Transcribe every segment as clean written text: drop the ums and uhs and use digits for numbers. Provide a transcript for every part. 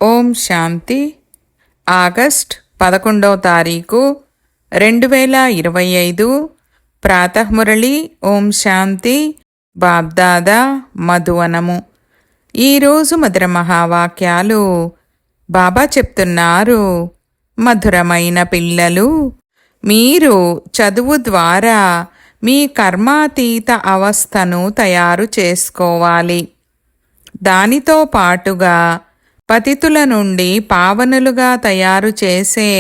ఓం శాంతి. August 11వ తారీఖు 2025 ప్రాతఃమురళి. ఓం శాంతి. బాబ్దాదా మధువనము. ఈరోజు మధుర మహావాక్యాలు. బాబా చెప్తున్నారు, మధురమైన పిల్లలు, మీరు చదువు ద్వారా మీ కర్మాతీత అవస్థను తయారు చేసుకోవాలి. దానితో పాటుగా పతితుల నుండి పావనులుగా తయారు చేసే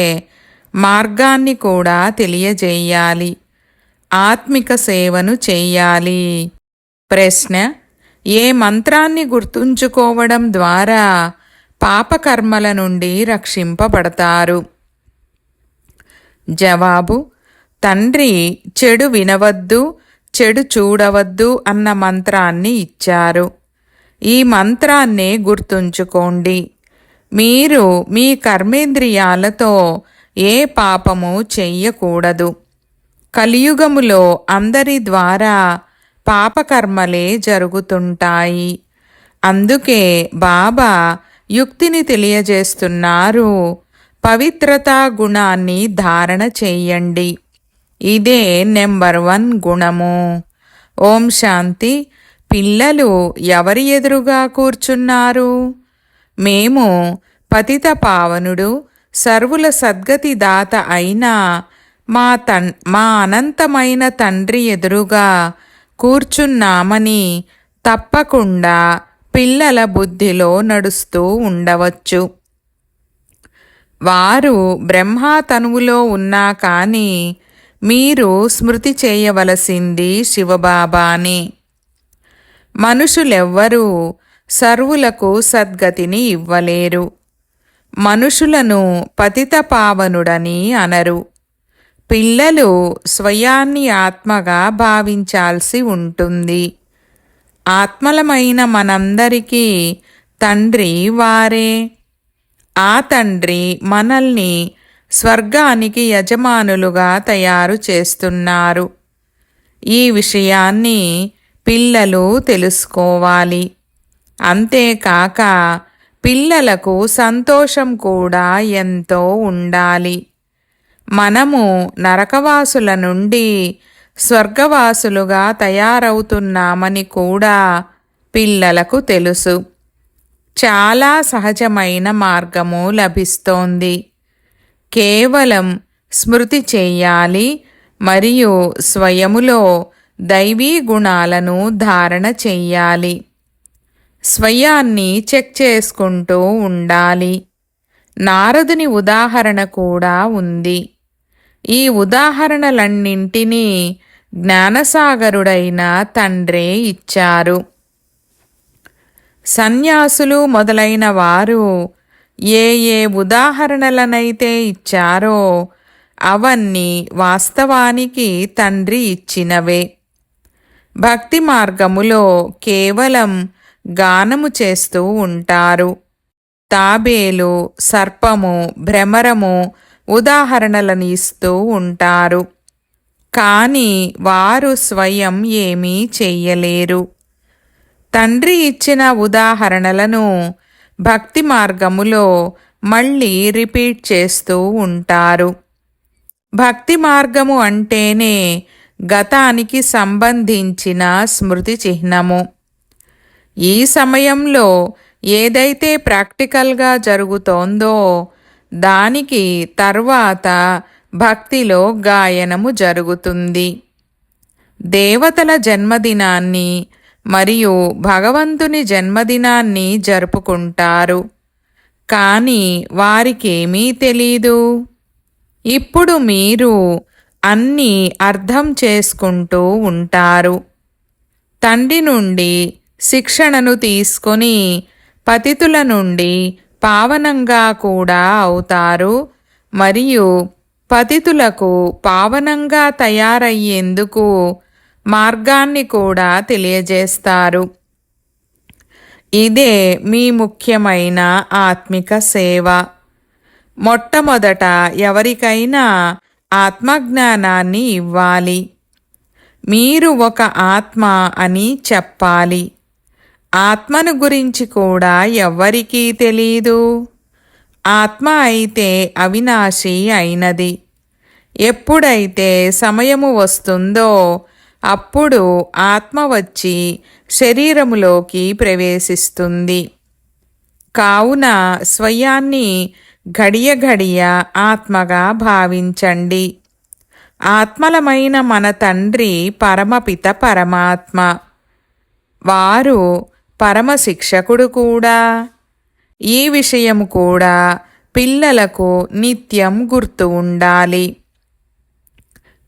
మార్గాన్ని కూడా తెలియజేయాలి. ఆత్మిక సేవను చెయ్యాలి. ప్రశ్న: ఏ మంత్రాన్ని గుర్తుంచుకోవడం ద్వారా పాపకర్మల నుండి రక్షింపబడతారు? జవాబు: తండ్రి చెడు వినవద్దు, చెడు చూడవద్దు అన్న మంత్రాన్ని ఇచ్చారు. ఈ మంత్రాన్నే గుర్తుంచుకోండి. మీరు మీ కర్మేంద్రియాలతో ఏ పాపము చెయ్యకూడదు. కలియుగములో అందరి ద్వారా పాపకర్మలే జరుగుతుంటాయి. అందుకే బాబా యుక్తిని తెలియజేస్తున్నారు. పవిత్రతా గుణాన్ని ధారణ చెయ్యండి. ఇదే నెంబర్ 1 గుణము. ఓం శాంతి. పిల్లలు ఎవరి ఎదురుగా కూర్చున్నారు? మేము పతిత పావనుడు, సర్వుల సద్గతి దాత అయిన మా అనంతమైన తండ్రి ఎదురుగా కూర్చున్నామని తప్పకుండా పిల్లల బుద్ధిలో నడుస్తూ ఉండవచ్చు. వారు బ్రహ్మా తనువులో ఉన్నా కానీ మీరు స్మృతి చేయవలసింది శివబాబాని. మనుషులెవ్వరూ సర్వులకు సద్గతిని ఇవ్వలేరు. మనుషులను పతిత పావనుడని అనరు. పిల్లలు స్వయాన్ని ఆత్మగా భావించాల్సి ఉంటుంది. ఆత్మలమైన మనందరికీ తండ్రి వారే. ఆ తండ్రి మనల్ని స్వర్గానికి యజమానులుగా తయారు చేస్తున్నారు. ఈ విషయాన్ని పిల్లలు తెలుసుకోవాలి. అంతేకాక పిల్లలకు సంతోషం కూడా ఎంతో ఉండాలి. మనము నరకవాసుల నుండి స్వర్గవాసులుగా తయారవుతున్నామని కూడా పిల్లలకు తెలుసు. చాలా సహజమైన మార్గము లభిస్తోంది. కేవలం స్మృతి చెయ్యాలి మరియు స్వయములో దైవీ గుణాలను ధారణ చెయ్యాలి. స్వయాన్ని చెక్ చేసుకుంటూ ఉండాలి. నారదుని ఉదాహరణ కూడా ఉంది. ఈ ఉదాహరణలన్నింటినీ జ్ఞానసాగరుడైన తండ్రే ఇచ్చారు. సన్యాసులు మొదలైన వారు ఏ ఏ ఉదాహరణలనైతే ఇచ్చారో అవన్నీ వాస్తవానికి తండ్రి ఇచ్చినవే. భక్తి మార్గములో కేవలం గానము చేస్తూ ఉంటారు. తాబేలు, సర్పము, భ్రమరము ఉదాహరణలను ఇస్తూ ఉంటారు. కానీ వారు స్వయం ఏమీ చెయ్యలేరు. తండ్రి ఇచ్చిన ఉదాహరణలను భక్తి మార్గములో మళ్ళీ రిపీట్ చేస్తూ ఉంటారు. భక్తి మార్గము అంటేనే గతానికి సంబంధించిన స్మృతి చిహ్నము. ఈ సమయంలో ఏదైతే ప్రాక్టికల్గా జరుగుతోందో దానికి తర్వాత భక్తిలో గాయనము జరుగుతుంది. దేవతల జన్మదినాన్ని మరియు భగవంతుని జన్మదినాన్ని జరుపుకుంటారు. కానీ వారికేమీ తెలీదు. ఇప్పుడు మీరు అన్నీ అర్థం చేసుకుంటూ ఉంటారు. తండ్రి నుండి శిక్షణను తీసుకొని పతితుల నుండి పావనంగా కూడా అవుతారు మరియు పతితులకు పావనంగా తయారయ్యేందుకు మార్గాన్ని కూడా తెలియజేస్తారు. ఇదే మీ ముఖ్యమైన ఆత్మిక సేవ. మొట్టమొదట ఎవరికైనా ఆత్మజ్ఞానాన్ని ఇవ్వాలి. మీరు ఒక ఆత్మ అని చెప్పాలి. ఆత్మను గురించి కూడా ఎవ్వరికీ తెలీదు. ఆత్మ అయితే అవినాశి అయినది. ఎప్పుడైతే సమయము వస్తుందో అప్పుడు ఆత్మ వచ్చి శరీరములోకి ప్రవేశిస్తుంది. కావున స్వయాన్ని ఘడియ ఘడియ ఆత్మగా భావించండి. ఆత్మలమైన మన తండ్రి పరమపిత పరమాత్మ. వారు పరమశిక్షకుడు కూడా. ఈ విషయం కూడా పిల్లలకు నిత్యం గుర్తు ఉండాలి.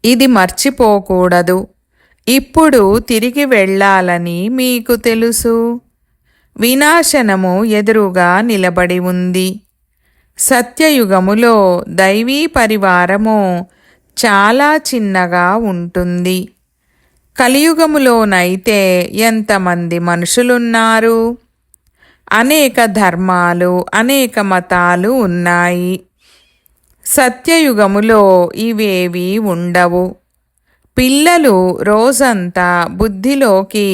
ఇది మర్చిపోకూడదు. ఇప్పుడు తిరిగి వెళ్ళాలని మీకు తెలుసు. వినాశనము ఎదురుగా నిలబడి ఉంది. సత్యయుగములో దైవీ పరివారము చాలా చిన్నగా ఉంటుంది. కలియుగములోనైతే ఎంతమంది మనుషులున్నారు. అనేక ధర్మాలు, అనేక మతాలు ఉన్నాయి. సత్యయుగములో ఇవేవి ఉండవు. పిల్లలు రోజంతా బుద్ధిలోకి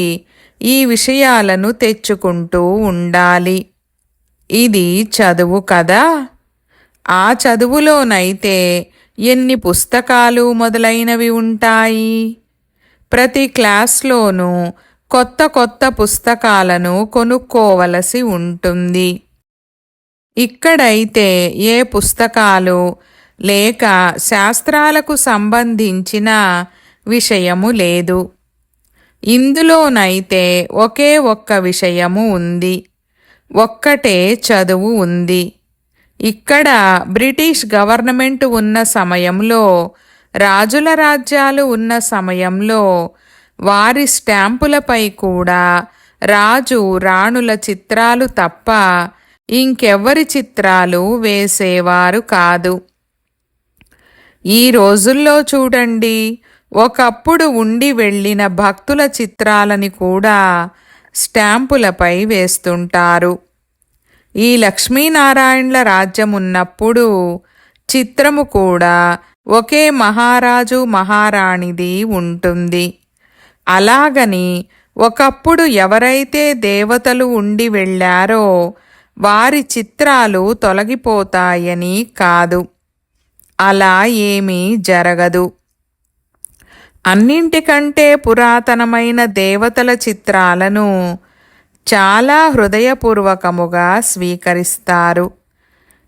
ఈ విషయాలను తెచ్చుకుంటూ ఉండాలి. ఇది చదువు కదా. ఆ చదువులోనైతే ఎన్ని పుస్తకాలు మొదలైనవి ఉంటాయి. ప్రతి క్లాస్లోనూ కొత్త కొత్త పుస్తకాలను కొనుక్కోవలసి ఉంటుంది. ఇక్కడైతే ఏ పుస్తకాలు లేక శాస్త్రాలకు సంబంధించిన విషయము లేదు. ఇందులోనైతే ఒకే ఒక్క విషయము ఉంది. ఒక్కటే చదువు ఉంది. ఇక్కడ బ్రిటిష్ గవర్నమెంట్ ఉన్న సమయంలో, రాజుల రాజ్యాలు ఉన్న సమయంలో వారి స్టాంపులపై కూడా రాజు రాణుల చిత్రాలు తప్ప ఇంకెవ్వరి చిత్రాలు వేసేవారు కాదు. ఈ రోజుల్లో చూడండి, ఒకప్పుడు ఉండి వెళ్ళిన భక్తుల చిత్రాలని కూడా స్టాంపులపై వేస్తుంటారు. ఈ లక్ష్మీనారాయణల రాజ్యం ఉన్నప్పుడు చిత్రము కూడా ఒకే మహారాజు మహారాణిది ఉంటుంది. అలాగని ఒకప్పుడు ఎవరైతే దేవతలు ఉండి వెళ్ళారో వారి చిత్రాలు తొలగిపోతాయని కాదు. అలా ఏమీ జరగదు. అన్నింటికంటే పురాతనమైన దేవతల చిత్రాలను చాలా హృదయపూర్వకముగా స్వీకరిస్తారు.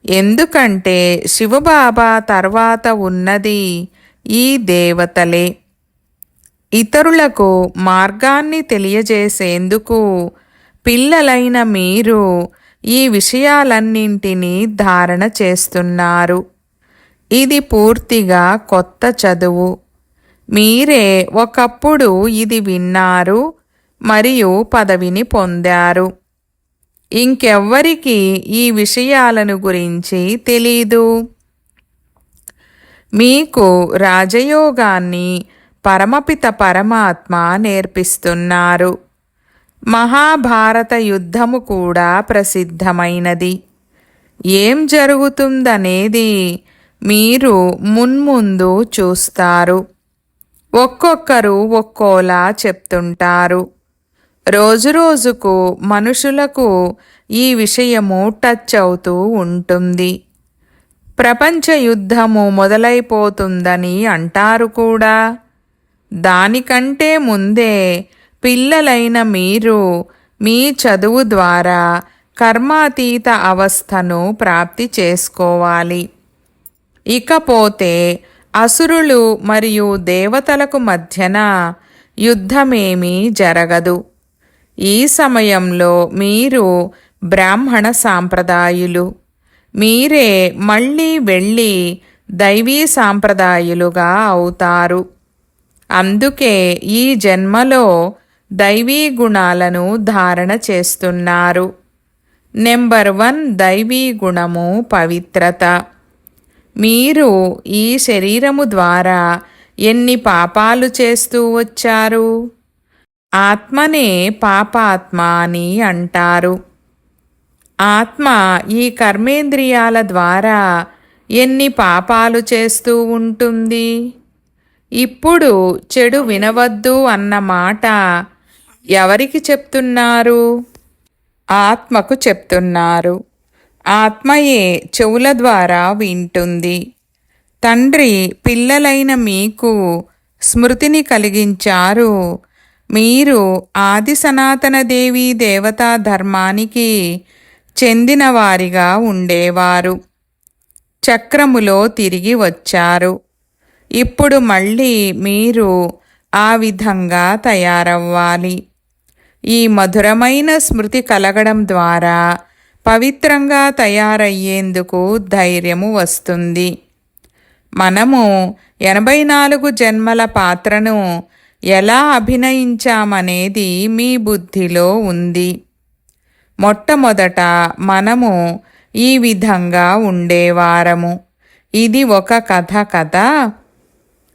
ఎందుకంటే శివబాబా తర్వాత ఉన్నది ఈ దేవతలే. ఇతరులకు మార్గాన్ని తెలియజేసేందుకు పిల్లలైన మీరు ఈ విషయాలన్నింటినీ ధారణ చేస్తున్నారు. ఇది పూర్తిగా కొత్త చదువు. మీరే ఒకప్పుడు ఇది విన్నారు మరియు పదవిని పొందారు. ఇంకెవ్వరికి ఈ విషయాలను గురించి తెలీదు. మీకు రాజయోగాన్ని పరమపిత పరమాత్మ నేర్పిస్తున్నారు. మహాభారత యుద్ధము కూడా ప్రసిద్ధమైనది. ఏం జరుగుతుందనేది మీరు మున్ముందు చూస్తారు. ఒక్కొక్కరు ఒక్కోలా చెప్తుంటారు. రోజురోజుకు మనుషులకు ఈ విషయము టచ్ అవుతూ ఉంటుంది. ప్రపంచ యుద్ధము మొదలైపోతుందని అంటారు కూడా. దానికంటే ముందే పిల్లలైన మీరు మీ చదువు ద్వారా కర్మాతీత అవస్థను ప్రాప్తి చేసుకోవాలి. ఇకపోతే అసురులు మరియు దేవతలకు మధ్యన యుద్ధమేమీ జరగదు. ఈ సమయంలో మీరు బ్రాహ్మణ సాంప్రదాయులు. మీరే మళ్ళీ వెళ్ళి దైవీ సాంప్రదాయులుగా అవుతారు. అందుకే ఈ జన్మలో దైవీ గుణాలను ధారణ చేస్తున్నారు. నెంబర్ 1 దైవీ గుణము పవిత్రత. మీరు ఈ శరీరము ద్వారా ఎన్ని పాపాలు చేస్తూ వచ్చారు. ఆత్మనే పాపాత్మ అని అంటారు. ఆత్మ ఈ కర్మేంద్రియాల ద్వారా ఎన్ని పాపాలు చేస్తూ ఉంటుంది. ఇప్పుడు చెడు వినవద్దు అన్న మాట ఎవరికి చెప్తున్నారు? ఆత్మకు చెప్తున్నారు. ఆత్మయే చెవుల ద్వారా వింటుంది. తండ్రి పిల్లలైన మీకు స్మృతిని కలిగించారు. మీరు ఆది సనాతన దేవీ దేవతా ధర్మానికి చెందినవారిగా ఉండేవారు. చక్రములో తిరిగి వచ్చారు. ఇప్పుడు మళ్ళీ మీరు ఆ విధంగా తయారవ్వాలి. ఈ మధురమైన స్మృతి కలగడం ద్వారా పవిత్రంగా తయారయ్యేందుకు ధైర్యము వస్తుంది. మనము 84 జన్మల పాత్రను ఎలా అభినయించామనేది మీ బుద్ధిలో ఉంది. మొట్టమొదట మనము ఈ విధంగా ఉండేవారము. ఇది ఒక కథ కదా.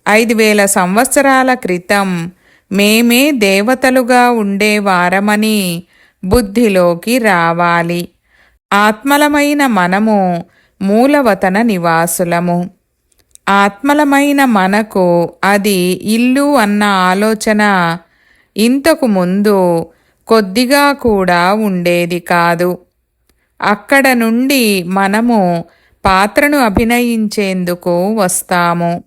5000 సంవత్సరాల క్రితం మేమే దేవతలుగా ఉండేవారమని బుద్ధిలోకి రావాలి. ఆత్మలమైన మనము మూలవతన నివాసులము. ఆత్మలమైన మనకు అది ఇల్లు అన్న ఆలోచన ఇంతకు ముందు కొద్దిగా కూడా ఉండేది కాదు. అక్కడ నుండి మనము పాత్రను అభినయించేందుకు వస్తాము.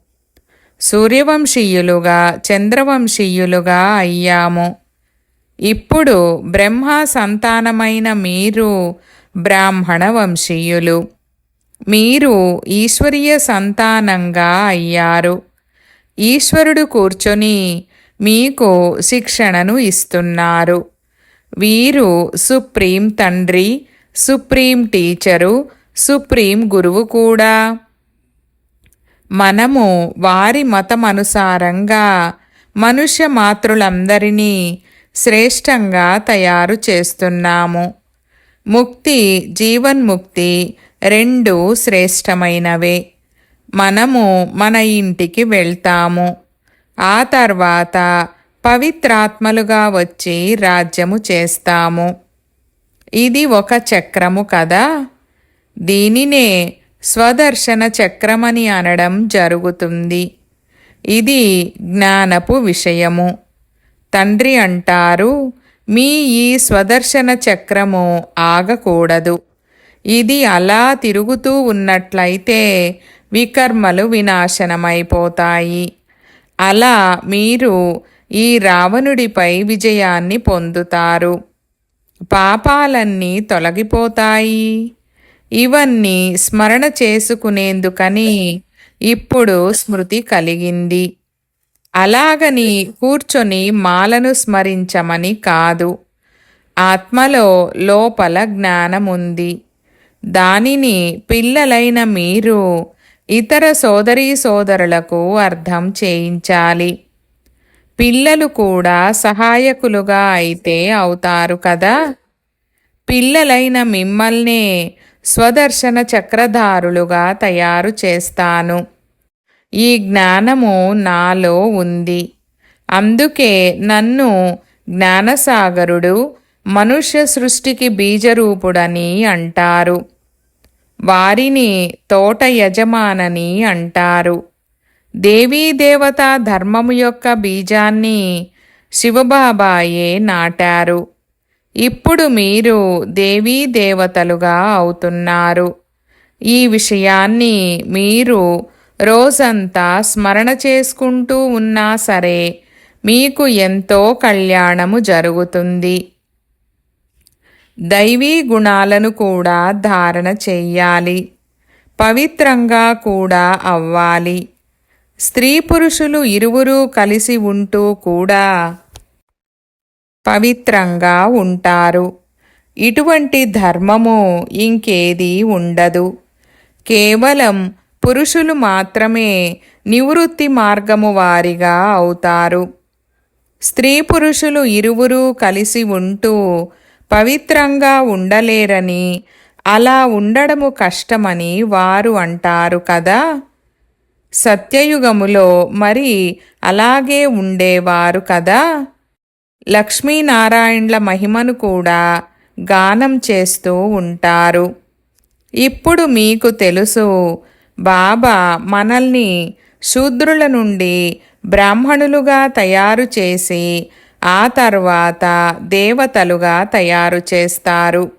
సూర్యవంశీయులుగా చంద్రవంశీయులుగా అయ్యాము. ఇప్పుడు బ్రహ్మ సంతానమైన మీరు బ్రాహ్మణ వంశీయులు. మీరు ఈశ్వరీయ సంతానంగా అయ్యారు. ఈశ్వరుడు కూర్చొని మీకు శిక్షణను ఇస్తున్నారు. వీరు సుప్రీం తండ్రి, సుప్రీం టీచరు, సుప్రీం గురువు కూడా. మనము వారి మతమనుసారంగా మనుష్య మాతృలందరినీ శ్రేష్టంగా తయారు చేస్తున్నాము. ముక్తి, జీవన్ముక్తి రెండు శ్రేష్టమైనవే. మనము మన ఇంటికి వెళ్తాము. ఆ తర్వాత పవిత్రాత్మలుగా వచ్చి రాజ్యము చేస్తాము. ఇది ఒక చక్రము కదా. దీనినే స్వదర్శన చక్రమని అనడం జరుగుతుంది. ఇది జ్ఞానపు విషయము. తండ్రి అంటారు, మీ ఈ స్వదర్శన చక్రము ఆగకూడదు. ఇది అలా తిరుగుతూ ఉన్నట్లయితే వికర్మలు వినాశనమైపోతాయి. అలా మీరు ఈ రావణుడిపై విజయాన్ని పొందుతారు. పాపాలన్నీ తొలగిపోతాయి. ఇవన్నీ స్మరణ చేసుకునేందుకని ఇప్పుడు స్మృతి కలిగింది. అలాగని కూర్చొని మాలను స్మరించమని కాదు. ఆత్మలో లోపల జ్ఞానముంది. దానిని పిల్లలైన మీరు ఇతర సోదరీ సోదరులకు అర్థం చేయించాలి. పిల్లలు కూడా సహాయకులుగా అయితే అవుతారు కదా. పిల్లలైన మిమ్మల్నే స్వదర్శన చక్రధారులుగా తయారు చేస్తాను. ఈ జ్ఞానము నాలో ఉంది. అందుకే నన్ను జ్ఞానసాగరుడు, మనుష్య సృష్టికి బీజరూపుడని అంటారు. వారిని తోట యజమానని అంటారు. దేవతా ధర్మము యొక్క బీజాన్ని శివబాబాయే నాటారు. ఇప్పుడు మీరు దేవీ దేవతలుగా అవుతున్నారు. ఈ విషయాన్ని మీరు రోజంతా స్మరణ చేసుకుంటూ ఉన్నా సరే మీకు ఎంతో కళ్యాణము జరుగుతుంది. దైవీ గుణాలను కూడా ధారణ చెయ్యాలి. పవిత్రంగా కూడా అవ్వాలి. స్త్రీ పురుషులు ఇరువురూ కలిసి ఉంటూ కూడా పవిత్రంగా ఉంటారు. ఇటువంటి ధర్మము ఇంకేదీ ఉండదు. కేవలం పురుషులు మాత్రమే నివృత్తి మార్గము వారిగా అవుతారు. స్త్రీ పురుషులు ఇరువురూ కలిసి ఉంటూ పవిత్రంగా ఉండలేరని, అలా ఉండడము కష్టమని వారు అంటారు కదా. సత్యయుగములో మరి అలాగే ఉండేవారు కదా. లక్ష్మీనారాయణుల మహిమను కూడా గానం చేస్తూ ఉంటారు. ఇప్పుడు మీకు తెలుసు, బాబా మనల్ని శూద్రుల నుండి బ్రాహ్మణులుగా తయారు చేసి ఆ తర్వాత దేవతలుగా తయారు చేస్తారు.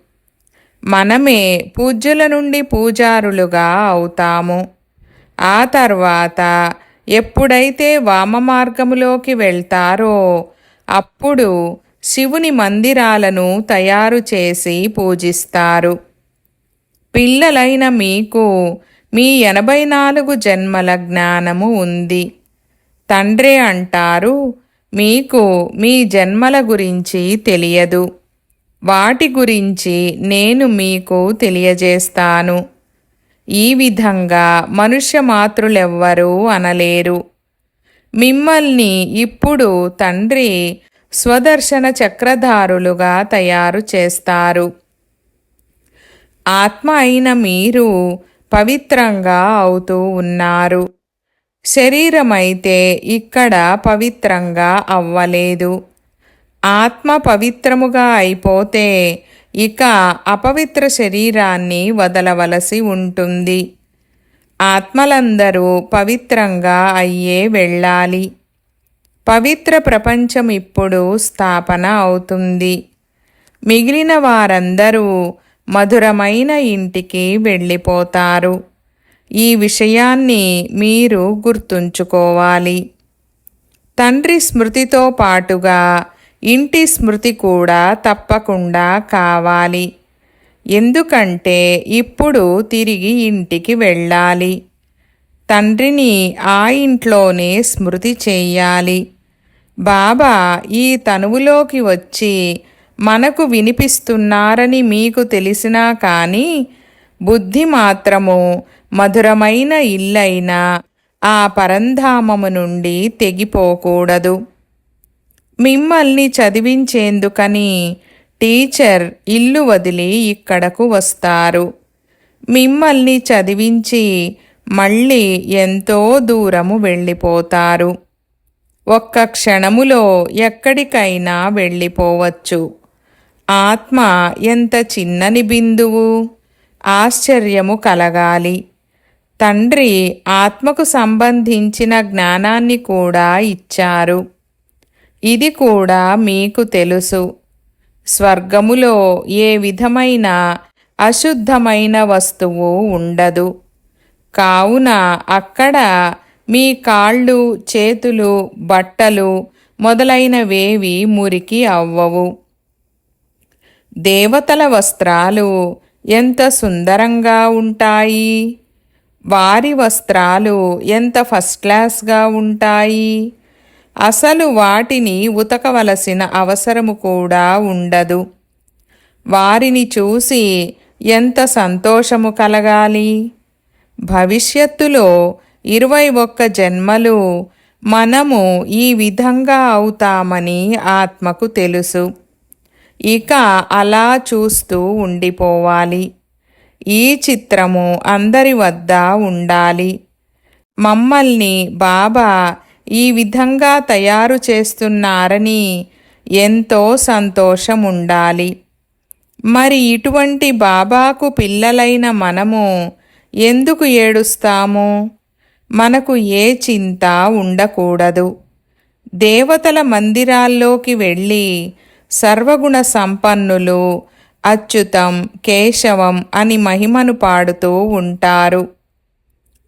మనమే పూజ్యుల నుండి పూజారులుగా అవుతాము. ఆ తర్వాత ఎప్పుడైతే వామ మార్గములోకి వెళ్తారో అప్పుడు శివుని మందిరాలను తయారు చేసి పూజిస్తారు. పిల్లలైన మీకు మీ 84 జన్మల జ్ఞానము ఉంది. తండ్రి అంటారు, మీకు మీ జన్మల గురించి తెలియదు. వాటి గురించి నేను మీకు తెలియజేస్తాను. ఈ విధంగా మనుష్య మాతృలెవ్వరూ అనలేరు. మిమ్మల్ని ఇప్పుడు తండ్రి స్వదర్శన చక్రధారులుగా తయారు చేస్తారు. ఆత్మ అయిన మీరు పవిత్రంగా అవుతూ ఉన్నారు. శరీరమైతే ఇక్కడ పవిత్రంగా అవ్వలేదు. ఆత్మ పవిత్రముగా అయిపోతే ఇక అపవిత్ర శరీరాన్ని వదలవలసి ఉంటుంది. ఆత్మలందరూ పవిత్రంగా అయ్యే వెళ్ళాలి. పవిత్ర ప్రపంచం ఇప్పుడు స్థాపన అవుతుంది. మిగిలిన వారందరూ మధురమైన ఇంటికి వెళ్ళిపోతారు. ఈ విషయాన్ని మీరు గుర్తుంచుకోవాలి. తండ్రి స్మృతితో పాటుగా ఇంటి స్మృతి కూడా తప్పకుండా కావాలి. ఎందుకంటే ఇప్పుడు తిరిగి ఇంటికి వెళ్ళాలి. తండ్రిని ఆ ఇంట్లోనే స్మృతి చెయ్యాలి. బాబా ఈ తనువులోకి వచ్చి మనకు వినిపిస్తున్నారని మీకు తెలిసినా కానీ బుద్ధి మాత్రము మధురమైన ఇల్లైన ఆ పరంధామము నుండి తెగిపోకూడదు. మిమ్మల్ని చదివించేందుకని టీచర్ ఇల్లు వదిలి ఇక్కడకు వస్తారు. మిమ్మల్ని చదివించి మళ్ళీ ఎంతో దూరము వెళ్ళిపోతారు. ఒక్క క్షణములో ఎక్కడికైనా వెళ్ళిపోవచ్చు. ఆత్మ ఎంత చిన్నని బిందువు! ఆశ్చర్యము కలగాలి. తండ్రి ఆత్మకు సంబంధించిన జ్ఞానాన్ని కూడా ఇచ్చారు. ఇది కూడా మీకు తెలుసు. స్వర్గములో ఏ విధమైన అశుద్ధమైన వస్తువు ఉండదు. కావున అక్కడ మీ కాళ్ళు, చేతులు, బట్టలు మొదలైనవేవి మురికి అవ్వవు. దేవతల వస్త్రాలు ఎంత సుందరంగా ఉంటాయి. వారి వస్త్రాలు ఎంత ఫస్ట్ క్లాస్గా ఉంటాయి. అసలు వాటిని ఉతకవలసిన అవసరము కూడా ఉండదు. వారిని చూసి ఎంత సంతోషము కలగాలి. భవిష్యత్తులో 21 జన్మలు మనము ఈ విధంగా అవుతామని ఆత్మకు తెలుసు. ఇక అలా చూస్తూ ఉండిపోవాలి. ఈ చిత్రము అందరి వద్ద ఉండాలి. మమ్మల్ని బాబా ఈ విధంగా తయారు చేస్తున్నారని ఎంతో సంతోషం ఉండాలి. మరి ఇటువంటి బాబాకు పిల్లలైన మనము ఎందుకు ఏడుస్తాము? మనకు ఏ చింత ఉండకూడదు. దేవతల మందిరాల్లోకి వెళ్ళి సర్వగుణ సంపన్నులు అచ్యుతం, కేశవం అని మహిమను పాడుతూ ఉంటారు.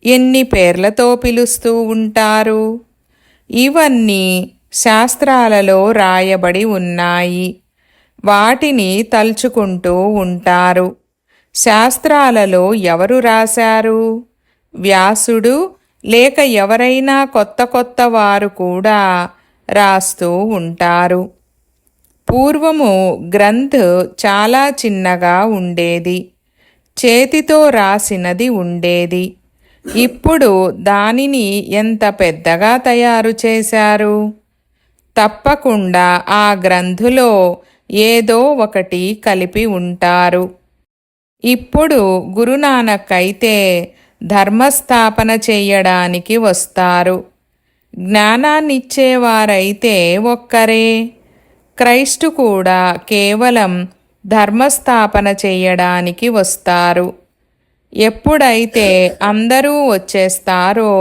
ఎన్ని పేర్లతో పిలుస్తూ ఉంటారు. ఇవన్నీ శాస్త్రాలలో రాయబడి ఉన్నాయి. వాటిని తలుచుకుంటూ ఉంటారు. శాస్త్రాలలో ఎవరు రాశారు? వ్యాసుడు లేక ఎవరైనా కొత్త కొత్త వారు కూడా రాస్తూ ఉంటారు. పూర్వము గ్రంథ్ చాలా చిన్నగా ఉండేది. చేతితో రాసినది ఉండేది. ఇప్పుడు దానిని ఎంత పెద్దగా తయారు చేశారు. తప్పకుండా ఆ గ్రంథులో ఏదో ఒకటి కలిపి ఉంటారు. ఇప్పుడు గురునానక్ అయితే ధర్మస్థాపన చెయ్యడానికి వస్తారు. జ్ఞానాన్నిచ్చేవారైతే ఒక్కరే. క్రైస్టు కూడా కేవలం ధర్మస్థాపన చెయ్యడానికి వస్తారు. ఎప్పుడైతే అందరూ వచ్చేస్తారో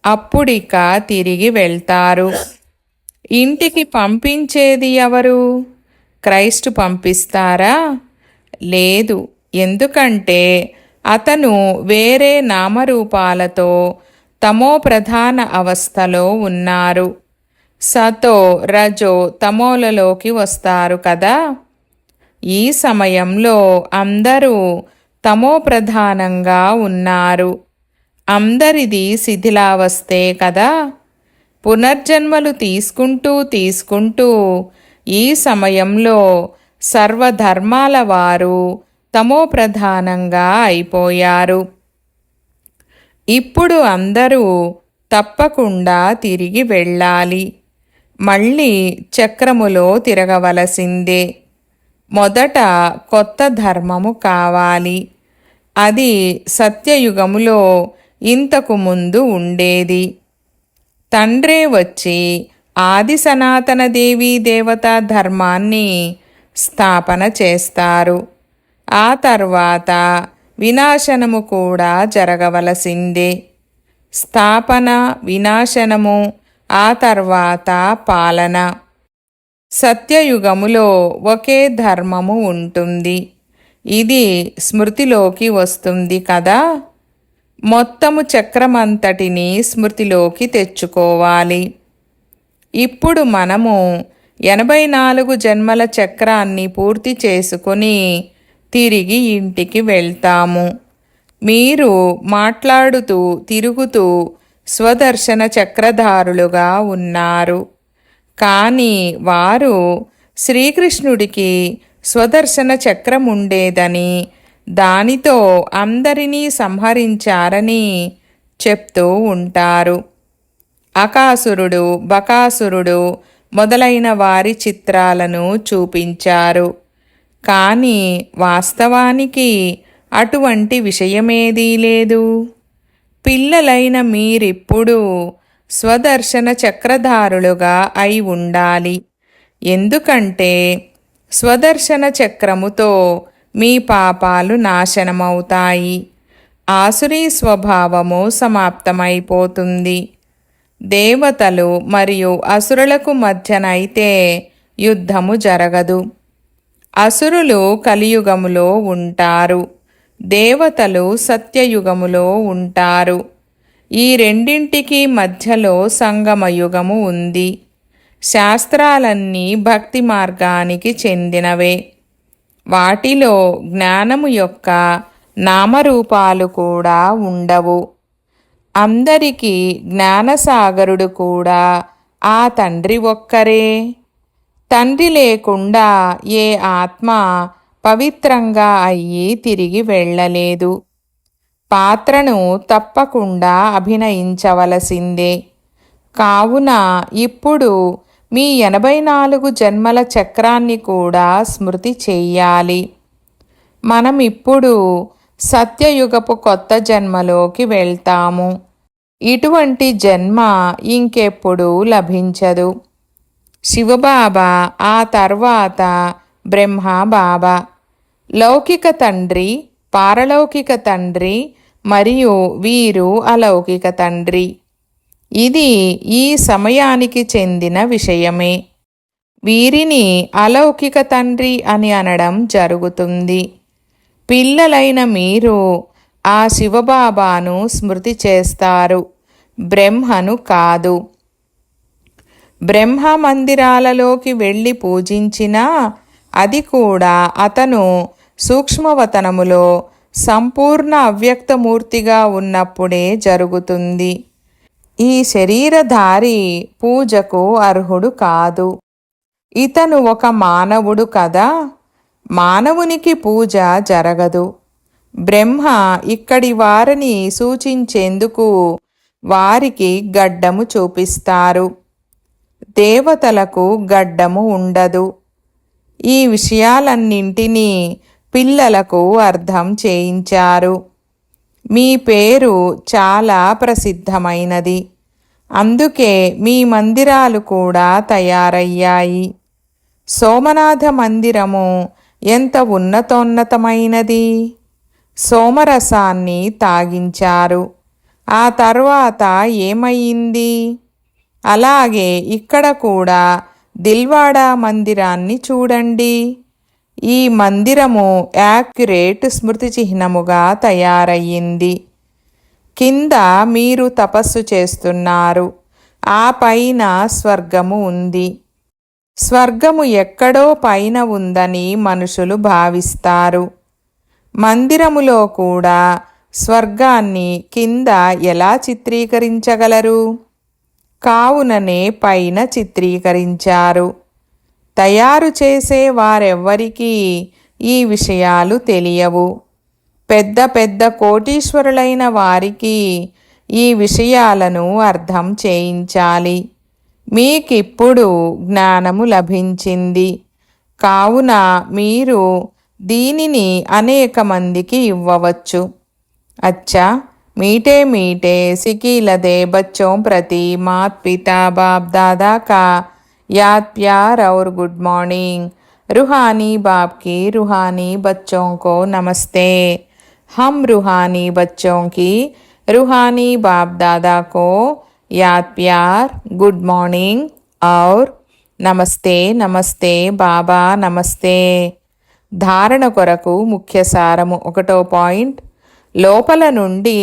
అప్పుడిక తిరిగి వెళ్తారు. ఇంటికి పంపించేది ఎవరు? క్రైస్తు పంపిస్తారా? లేదు. ఎందుకంటే అతను వేరే నామరూపాలతో తమో ప్రధాన అవస్థలో ఉన్నారు. సతో రజో తమోలలోకి వస్తారు కదా. ఈ సమయంలో అందరూ తమో ప్రధానంగా ఉన్నారు. అందరిది శిథిలావస్థే కదా. పునర్జన్మలు తీసుకుంటూ ఈ సమయంలో సర్వధర్మాల వారు తమో ప్రధానంగా అయిపోయారు. ఇప్పుడు అందరూ తప్పకుండా తిరిగి వెళ్ళాలి. మళ్ళీ చక్రములో తిరగవలసిందే. మొదట కొత్త ధర్మము కావాలి. అది సత్యయుగములో ఇంతకు ముందు ఉండేది. తండ్రే వచ్చి ఆది సనాతన దేవీ దేవతా ధర్మాన్ని స్థాపన చేస్తారు. ఆ తర్వాత వినాశనము కూడా జరగవలసిందే. స్థాపన, వినాశనము, ఆ తర్వాత పాలన. సత్యయుగములో ఒకే ధర్మము ఉంటుంది. ఇది స్మృతిలోకి వస్తుంది కదా. మొత్తము చక్రమంతటిని స్మృతిలోకి తెచ్చుకోవాలి. ఇప్పుడు మనము 84 జన్మల చక్రాన్ని పూర్తి చేసుకొని తిరిగి ఇంటికి వెళ్తాము. మీరు మాట్లాడుతూ తిరుగుతూ స్వదర్శన చక్రధారులుగా ఉన్నారు. కానీ వారు శ్రీకృష్ణుడికి స్వదర్శన చక్రం ఉండేదని, దానితో అందరినీ సంహరించారని చెప్తూ ఉంటారు. అకాసురుడు, బకాసురుడు మొదలైన వారి చిత్రాలను చూపించారు. కానీ వాస్తవానికి అటువంటి విషయమేదీ లేదు. పిల్లలైన మీరిప్పుడు స్వదర్శన చక్రధారులుగా అయి ఉండాలి. ఎందుకంటే స్వదర్శన చక్రముతో మీ పాపాలు నాశనమవుతాయి. ఆసురీ స్వభావము సమాప్తమైపోతుంది. దేవతలు మరియు అసురులకు మధ్యనైతే యుద్ధము జరగదు. అసురులు కలియుగములో ఉంటారు. దేవతలు సత్యయుగములో ఉంటారు. ఈ రెండింటికి మధ్యలో సంగమయుగము ఉంది. శాస్త్రాలన్నీ భక్తి మార్గానికి చెందినవే. వాటిలో జ్ఞానము యొక్క నామరూపాలు కూడా ఉండవు. అందరికీ జ్ఞానసాగరుడు కూడా ఆ తండ్రి ఒక్కరే. తండ్రి లేకుండా ఏ ఆత్మ పవిత్రంగా అయ్యి తిరిగి వెళ్ళలేదు. పాత్రను తప్పకుండా అభినయించవలసిందే. కావున ఇప్పుడు మీ 84 జన్మల చక్రాన్ని కూడా స్మృతి చెయ్యాలి. మనం ఇప్పుడు సత్యయుగపు కొత్త జన్మలోకి వెళ్తాము. ఇటువంటి జన్మ ఇంకెప్పుడు లభించదు. శివబాబా, ఆ తర్వాత బ్రహ్మబాబా, లౌకిక తండ్రి, పారలౌకిక తండ్రి మరియు వీరు అలౌకిక తండ్రి. ఇది ఈ సమయానికి చెందిన విషయమే. వీరిని అలౌకిక తండ్రి అని అనడం జరుగుతుంది. పిల్లలైన మీరు ఆ శివబాబాను స్మృతి చేస్తారు, బ్రహ్మను కాదు. బ్రహ్మ మందిరాలలోకి వెళ్ళి పూజించినా అది కూడా అతను సూక్ష్మవతనములో సంపూర్ణ అవ్యక్తమూర్తిగా ఉన్నప్పుడే జరుగుతుంది. ఈ శరీరధారి పూజకు అర్హుడు కాదు. ఇతను ఒక మానవుడు కదా. మానవునికి పూజ జరగదు. బ్రహ్మ ఇక్కడి వారిని సూచించేందుకు వారికి గడ్డము చూపిస్తారు. దేవతలకు గడ్డము ఉండదు. ఈ విషయాలన్నింటినీ పిల్లలకు అర్థం చేయించారు. మీ పేరు చాలా ప్రసిద్ధమైనది. అందుకే మీ మందిరాలు కూడా తయారయ్యాయి. సోమనాథ మందిరము ఎంత ఉన్నతోన్నతమైనది. సోమరసాన్ని తాగించారు. ఆ తర్వాత ఏమయ్యింది? అలాగే ఇక్కడ కూడా దిల్వాడా మందిరాన్ని చూడండి. ఈ మందిరము యాక్యురేట్ స్మృతి చిహ్నముగా తయారయ్యింది. కింద మీరు తపస్సు చేస్తున్నారు, ఆ పైన స్వర్గము ఉంది. స్వర్గము ఎక్కడో పైన ఉందని మనుషులు భావిస్తారు. మందిరములో కూడా స్వర్గాన్ని కింద ఎలా చిత్రీకరించగలరు? కావుననే పైన చిత్రీకరించారు. తయారు చేసే వారెవ్వరికీ ఈ విషయాలు తెలియవు. పెద్ద పెద్ద కోటీశ్వరులైన వారికి ఈ విషయాలను అర్థం చేయించాలి. మీకిప్పుడు జ్ఞానము లభించింది, కావున మీరు దీనిని అనేక మందికి ఇవ్వవచ్చు. అచ్చా, मीठे मीठे सिकीलदे बच्चों प्रति मात पिता बाप दादा का याद प्यार और गुड मॉर्निंग. रूहानी बाप की रूहानी बच्चों को नमस्ते. हम रूहानी बच्चों की रूहानी बाप दादा को याद प्यार, गुड मॉर्निंग और నమస్తే నమస్తే బాబా నమస్తే. ధారణ కొరకు ముఖ్య సారము. 1వ పాయింట్, లోపల నుండి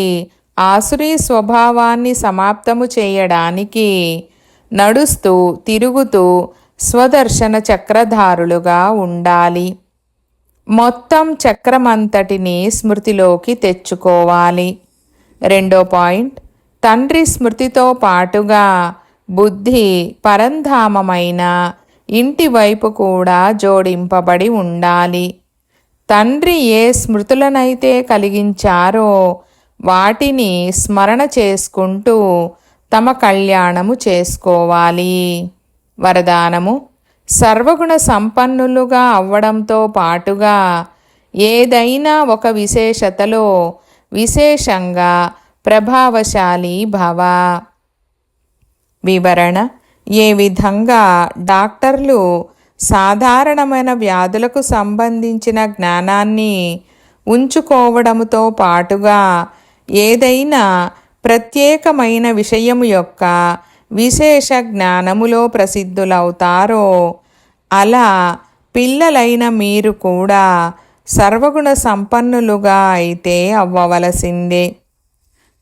ఆసురీ స్వభావాన్ని సమాప్తము చేయడానికి నడుస్తూ తిరుగుతూ స్వదర్శన చక్రధారులుగా ఉండాలి. మొత్తం చక్రమంతటిని స్మృతిలోకి తెచ్చుకోవాలి. 2వ పాయింట్, తండ్రి స్మృతితో పాటుగా బుద్ధి పరంధామమైన ఇంటి వైపు కూడా జోడింపబడి ఉండాలి. తండ్రి ఏ స్మృతులనైతే కలిగించారో వాటిని స్మరణ చేసుకుంటూ తమ కళ్యాణము చేసుకోవాలి. వరదానము: సర్వగుణ సంపన్నులుగా అవ్వడంతో పాటుగా ఏదైనా ఒక విశేషతలో విశేషంగా ప్రభావశాలి భవ. వివరణ: ఏ విధంగా డాక్టర్లు సాధారణమైన వ్యాధులకు సంబంధించిన జ్ఞానాన్ని ఉంచుకోవడంతో పాటుగా ఏదైనా ప్రత్యేకమైన విషయము యొక్క విశేష జ్ఞానములో ప్రసిద్ధులవుతారో, అలా పిల్లలైన మీరు కూడా సర్వగుణ సంపన్నులుగా అయితే అవ్వవలసిందే.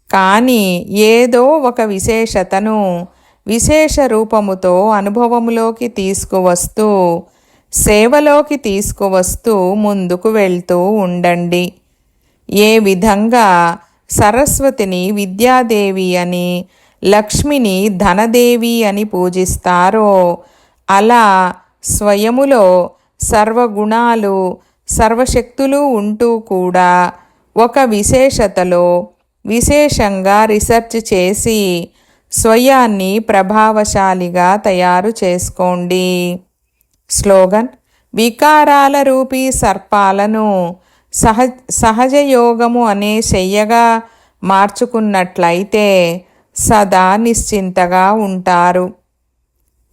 కానీ ఏదో ఒక విశేషతను విశేష రూపముతో అనుభవములోకి తీసుకువస్తూ సేవలోకి తీసుకువస్తూ ముందుకు వెళ్తూ ఉండండి. ఏ విధంగా సరస్వతిని విద్యాదేవి అని, లక్ష్మిని ధనదేవి అని పూజిస్తారో, అలా స్వయములో సర్వగుణాలు సర్వశక్తులు ఉంటూ కూడా ఒక విశేషతలో విశేషంగా రీసెర్చ్ చేసి స్వయాన్ని ప్రభావశాలిగా తయారు చేసుకోండి. స్లోగన్: వికారాల రూపీ సర్పాలను సహజయోగము అనే శయ్యగా మార్చుకున్నట్లయితే సదా నిశ్చింతగా ఉంటారు.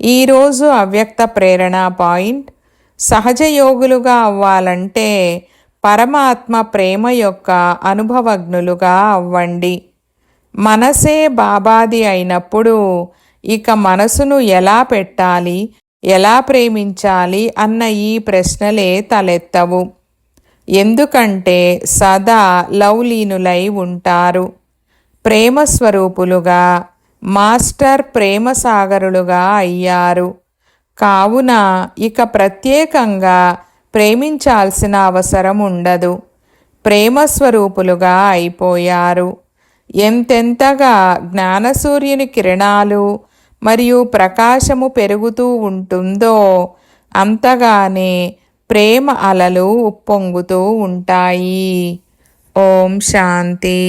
ఈరోజు అవ్యక్త ప్రేరణ పాయింట్: సహజయోగులుగా అవ్వాలంటే పరమాత్మ ప్రేమ యొక్క అనుభవజ్ఞులుగా అవ్వండి. మనసే బాబాది అయినప్పుడు ఇక మనసును ఎలా పెట్టాలి, ఎలా ప్రేమించాలి అన్న ఈ ప్రశ్నలే తలెత్తవు. ఎందుకంటే సదా లౌలీనులై ఉంటారు. ప్రేమస్వరూపులుగా మాస్టర్ ప్రేమసాగరులుగా అయ్యారు. కావున ఇక ప్రత్యేకంగా ప్రేమించాల్సిన అవసరం ఉండదు. ప్రేమస్వరూపులుగా అయిపోయారు. ఎంతెంతగా జ్ఞానసూర్యుని కిరణాలు మరియు ప్రకాశము పెరుగుతూ ఉంటుందో అంతగానే ప్రేమ అలలు ఉప్పొంగుతూ ఉంటాయి. ఓం శాంతి.